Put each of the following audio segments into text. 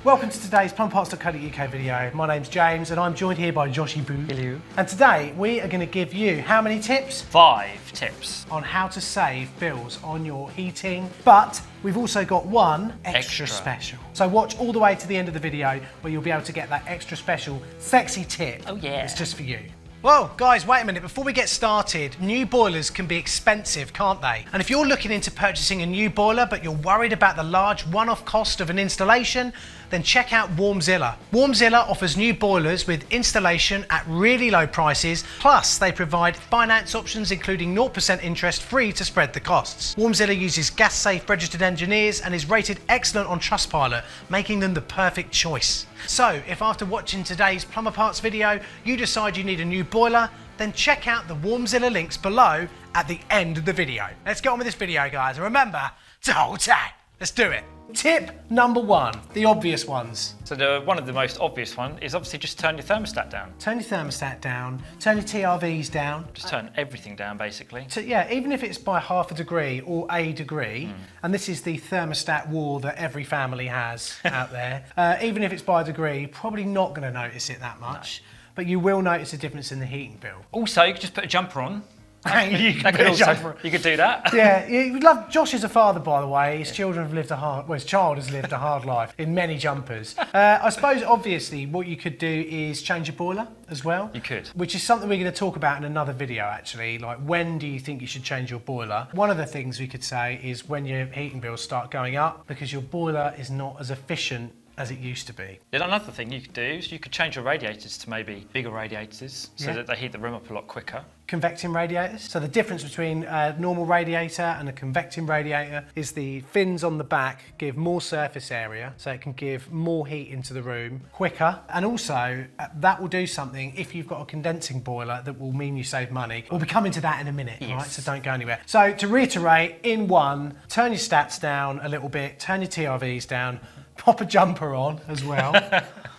Welcome to today's plumberparts.co.uk video. My name's James and I'm joined here by Joshy Boo. Hello. And today we are going to give you how many tips? 5 tips. On how to save bills on your heating, but we've also got one extra special. So watch all the way to the end of the video where you'll be able to get that extra special sexy tip. Oh yeah. It's just for you. Well, guys, wait a minute. Before we get started, new boilers can be expensive, can't they? And if you're looking into purchasing a new boiler, but you're worried about the large one-off cost of an installation, then check out Warmzilla. Warmzilla offers new boilers with installation at really low prices, plus they provide finance options including 0% interest free to spread the costs. Warmzilla uses gas-safe registered engineers and is rated excellent on Trustpilot, making them the perfect choice. So, if after watching today's Plumber Parts video, you decide you need a new boiler, then check out the Warmzilla links below at the end of the video. Let's get on with this video, guys, and remember to hold tight. Let's do it. Tip number 1, the obvious ones. So one of the most obvious one is obviously just turn your thermostat down. Turn your thermostat down, turn your TRVs down. Just turn everything down, basically. So yeah, even if it's by half a degree or a degree, and this is the thermostat war that every family has out there, even if it's by a degree, probably not going to notice it that much, but you will notice a difference in the heating bill. Also, you could just put a jumper on. You You could do that. Yeah, you love. Josh is a father, by the way. His children have lived a hard. Well, his child has lived a hard life in many jumpers. I suppose, obviously, what you could do is change your boiler as well. You could. Which is something we're going to talk about in another video, actually. Like, when do you think you should change your boiler? One of the things we could say is when your heating bills start going up because your boiler is not as efficient as it used to be. Then another thing you could do is you could change your radiators to maybe bigger radiators so that they heat the room up a lot quicker. Convecting radiators. So the difference between a normal radiator and a convecting radiator is the fins on the back give more surface area, so it can give more heat into the room quicker. And also that will do something if you've got a condensing boiler that will mean you save money. We'll be coming to that in a minute, right? So don't go anywhere. So to reiterate, in one, turn your stats down a little bit, turn your TRVs down, pop a jumper on as well.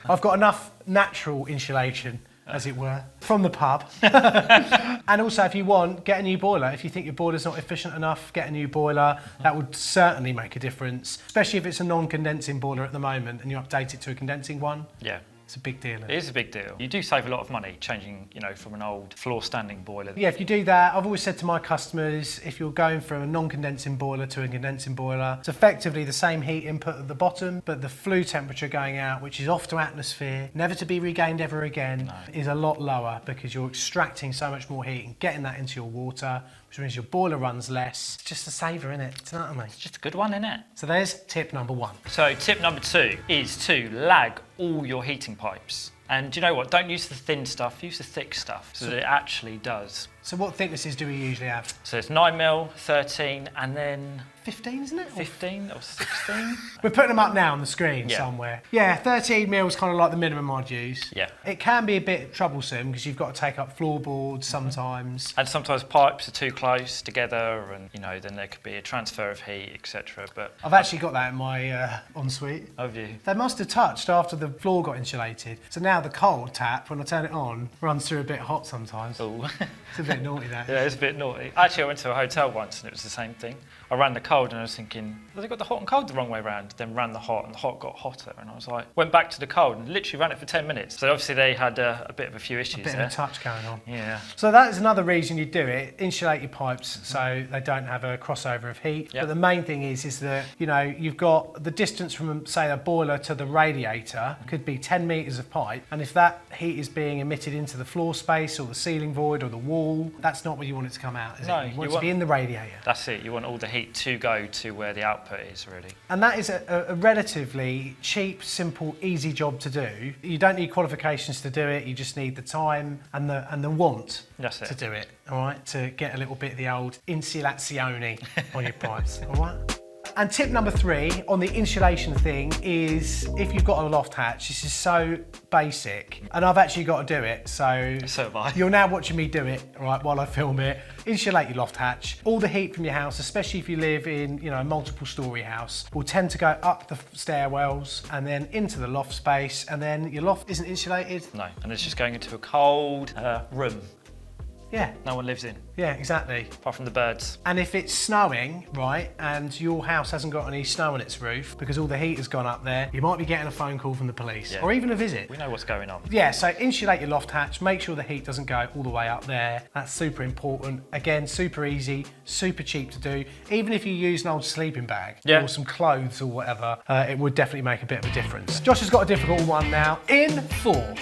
I've got enough natural insulation, as it were, from the pub. And also, if you want, get a new boiler. If you think your boiler's not efficient enough, get a new boiler. That would certainly make a difference, especially if it's a non-condensing boiler at the moment and you update it to a condensing one. Yeah. It's a big deal. It is a big deal. You do save a lot of money changing, from an old floor-standing boiler. Yeah, if you do that, I've always said to my customers, if you're going from a non-condensing boiler to a condensing boiler, it's effectively the same heat input at the bottom, but the flue temperature going out, which is off to atmosphere, never to be regained ever again, is a lot lower because you're extracting so much more heat and getting that into your water, which means your boiler runs less. It's just a saver, innit? Do you know what I mean? It's just a good one, innit? So there's tip number 1. So tip number 2 is to lag all your heating pipes. And do you know what? Don't use the thin stuff, use the thick stuff so that it actually does. So what thicknesses do we usually have? So it's 9mm, 13, and then 15, isn't it? 15 or 16? We're putting them up now on the screen Yeah. somewhere. Yeah, 13 mil is kind of like the minimum I'd use. Yeah. It can be a bit troublesome because you've got to take up floorboards sometimes. And sometimes pipes are too close together and, then there could be a transfer of heat, etc. But I've actually got that in my ensuite. have you? They must have touched after the floor got insulated. So now the cold tap, when I turn it on, runs through a bit hot sometimes. Oh. It's a bit naughty, that. Yeah, it's a bit naughty. Actually, I went to a hotel once and it was the same thing. I ran the cold and I was thinking, well, they got the hot and cold the wrong way around. Then ran the hot and the hot got hotter. And I was like, went back to the cold and literally ran it for 10 minutes. So obviously they had a bit of a few issues A bit there. of a touch going on. Yeah. So that is another reason you do it. Insulate your pipes so they don't have a crossover of heat. Yep. But the main thing is that, you've got the distance from, say, a boiler to the radiator could be 10 metres of pipe. And if that heat is being emitted into the floor space or the ceiling void or the wall, that's not where you want it to come out, is No, it? You want you it to want- be in the radiator. That's it. You want all the heat to go to where the output is, really. And that is a relatively cheap, simple, easy job to do. You don't need qualifications to do it. You just need the time and the want That's it. to do it, all right? To get a little bit of the old insulazione on your pipes, all right? And tip number 3 on the insulation thing is if you've got a loft hatch, this is so basic, and I've actually got to do it, so have I. You're now watching me do it, right, while I film it. Insulate your loft hatch. All the heat from your house, especially if you live in, a multiple story house, will tend to go up the stairwells and then into the loft space, and then your loft isn't insulated. No, and it's just going into a cold room. Yeah. No one lives in, Yeah, exactly. apart from the birds. And if it's snowing, right, and your house hasn't got any snow on its roof because all the heat has gone up there, you might be getting a phone call from the police Yeah. or even a visit. We know what's going on. Yeah, so insulate your loft hatch, make sure the heat doesn't go all the way up there. That's super important. Again, super easy, super cheap to do. Even if you use an old sleeping bag or some clothes or whatever, it would definitely make a bit of a difference. Josh has got a difficult one now. In 4.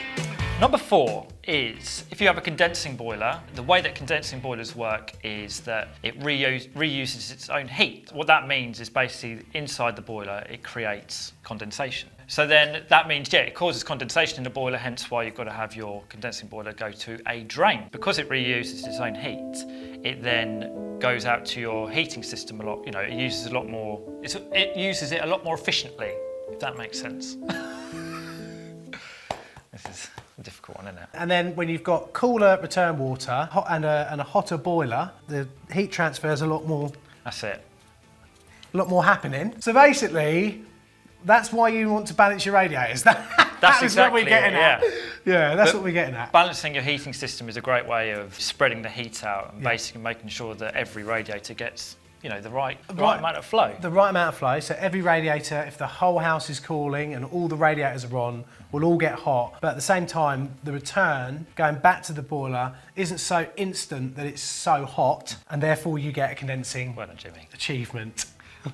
Number 4 is, if you have a condensing boiler, the way that condensing boilers work is that it reuses its own heat. What that means is basically inside the boiler, it creates condensation. So then that means, it causes condensation in the boiler, hence why you've got to have your condensing boiler go to a drain. Because it reuses its own heat, it then goes out to your heating system a lot, it uses a lot more, it uses it a lot more efficiently, if that makes sense. This is a difficult one, isn't it? And then when you've got cooler return water and a hotter boiler, the heat transfer is a lot more happening. So basically, that's why you want to balance your radiators. That's exactly what we're getting at. Yeah, that's what we're getting at. Balancing your heating system is a great way of spreading the heat out and basically making sure that every radiator gets the right amount of flow. The right amount of flow. So every radiator, if the whole house is cooling and all the radiators are on, will all get hot. But at the same time, the return going back to the boiler isn't so instant that it's so hot, and therefore you get a condensing Well done, Jimmy. achievement.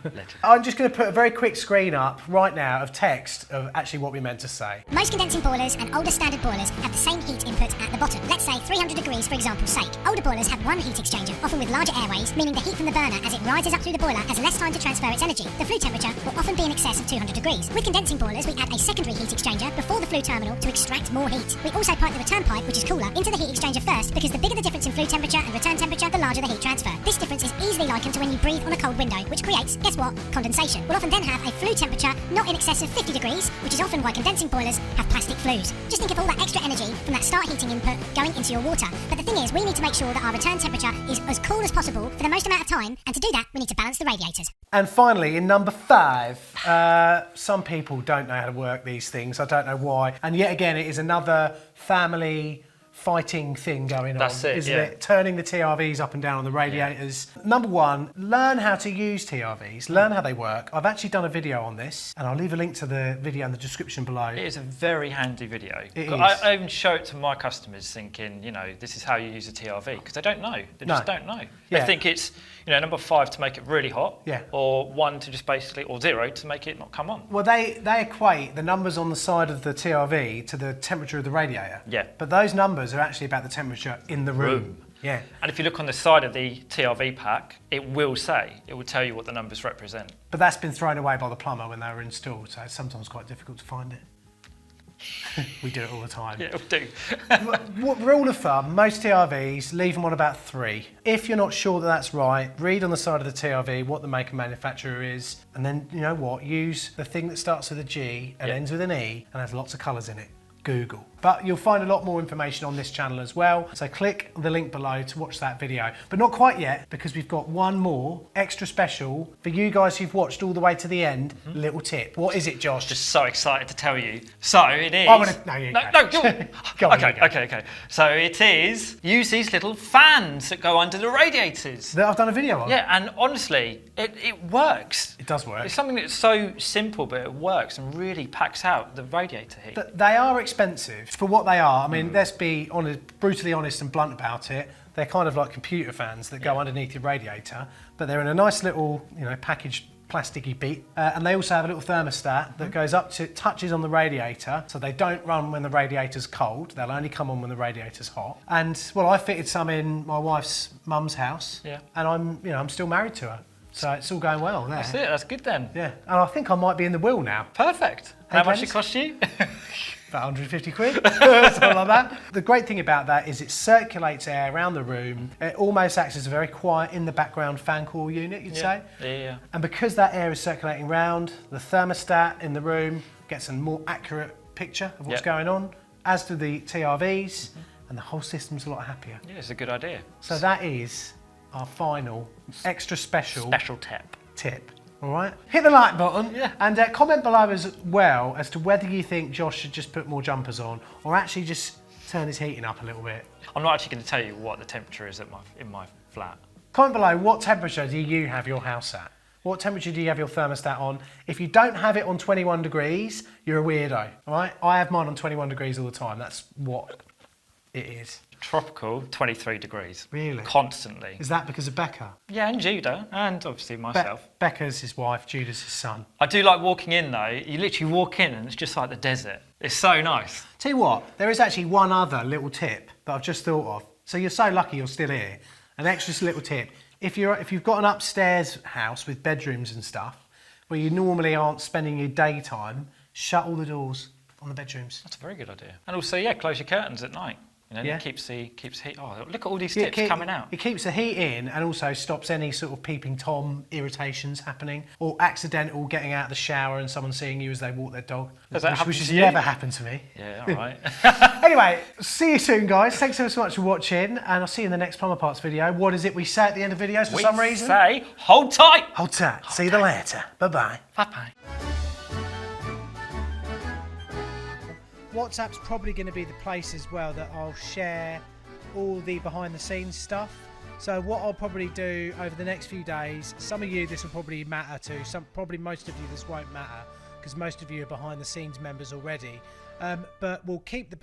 Legend. I'm just going to put a very quick screen up right now of text of actually what we meant to say. Most condensing boilers and older standard boilers have the same heat input at the bottom. Let's say 300 degrees for example's sake. Older boilers have one heat exchanger, often with larger airways, meaning the heat from the burner as it rises up through the boiler has less time to transfer its energy. The flue temperature will often be in excess of 200 degrees. With condensing boilers, we add a secondary heat exchanger before the flue terminal to extract more heat. We also pipe the return pipe, which is cooler, into the heat exchanger first because the bigger the difference in flue temperature and return temperature, the larger the heat transfer. This difference is easily likened to when you breathe on a cold window, which creates, guess what, condensation. We'll often then have a flue temperature not in excess of 50 degrees, which is often why condensing boilers have plastic flues. Just think of all that extra energy from that start heating input going into your water. But the thing is, we need to make sure that our return temperature is as cool as possible for the most amount of time, and to do that, we need to balance the radiators. And finally, in number 5, some people don't know how to work these things. I don't know why. And yet again, it is another family fighting thing going on, That's it, isn't yeah. it? Turning the TRVs up and down on the radiators. Yeah. Number 1, learn how to use TRVs, learn how they work. I've actually done a video on this, and I'll leave a link to the video in the description below. It is a very handy video. It is. I even show it to my customers thinking, this is how you use a TRV, because they don't know. They just don't know. Yeah. They think it's, number 5 to make it really hot, yeah, or 1 to just basically, or 0 to make it not come on. Well, they equate the numbers on the side of the TRV to the temperature of the radiator. Yeah. But those numbers are actually about the temperature in the room. Yeah. And if you look on the side of the TRV pack, it will tell you what the numbers represent. But that's been thrown away by the plumber when they were installed, so it's sometimes quite difficult to find it. We do it all the time. Yeah, we do. Rule of thumb, most TRVs, leave them on about 3. If you're not sure that that's right, read on the side of the TRV what the make and manufacturer is, and then, use the thing that starts with a G and ends with an E and has lots of colours in it. Google. But you'll find a lot more information on this channel as well, so click the link below to watch that video. But not quite yet, because we've got one more extra special for you guys who've watched all the way to the end. Little tip. What is it, Josh? Just so excited to tell you. So it is. Go on. Okay. So it is. Use these little fans that go under the radiators. That I've done a video on. Yeah, and honestly, it works. It does work. It's something that's so simple, but it works and really packs out the radiator heat. They are expensive for what they are. I mean, let's be brutally honest and blunt about it. They're kind of like computer fans that go underneath your radiator, but they're in a nice little, packaged plasticky bit. And they also have a little thermostat that goes up to, touches on the radiator, so they don't run when the radiator's cold. They'll only come on when the radiator's hot. And, well, I fitted some in my wife's mum's house, and I'm still married to her. So it's all going well there. That's it, that's good then. Yeah, and I think I might be in the will now. Perfect. How much it cost you? About 150 quid, something like that. The great thing about that is it circulates air around the room. It almost acts as a very quiet, in the background fan coil unit, you'd say. Yeah. And because that air is circulating around, the thermostat in the room gets a more accurate picture of what's going on, as do the TRVs, and the whole system's a lot happier. Yeah, it's a good idea. So that is our final extra special tip. All right, hit the like button and comment below as well as to whether you think Josh should just put more jumpers on or actually just turn his heating up a little bit. I'm not actually going to tell you what the temperature is in my flat. Comment below, what temperature do you have your house at? What temperature do you have your thermostat on? If you don't have it on 21 degrees, you're a weirdo, all right? I have mine on 21 degrees all the time. That's what it is. Tropical, 23 degrees. Really? Constantly. Is that because of Becca? Yeah, and Judah, and obviously myself. Becca's his wife, Judah's his son. I do like walking in though. You literally walk in and it's just like the desert. It's so nice. Tell you what, there is actually one other little tip that I've just thought of. So you're so lucky you're still here. An extra little tip. If you've got an upstairs house with bedrooms and stuff, where you normally aren't spending your daytime, shut all the doors on the bedrooms. That's a very good idea. And also, yeah, close your curtains at night. You know, Yeah. it keeps heat. Oh, look at all these tips coming out. It keeps the heat in and also stops any sort of peeping Tom irritations happening or accidental getting out of the shower and someone seeing you as they walk their dog, Has that happened which has to you? never happened to me. Yeah, all right. Anyway, see you soon, guys. Thanks so much for watching, and I'll see you in the next Plumber Parts video. What is it we say at the end of videos for some reason? Say, hold tight. Hold tight. See you later. Bye-bye. Bye-bye. WhatsApp's probably going to be the place as well that I'll share all the behind the scenes stuff. So what I'll probably do over the next few days, some of you this will probably matter to, probably most of you this won't matter because most of you are behind the scenes members already. But we'll keep the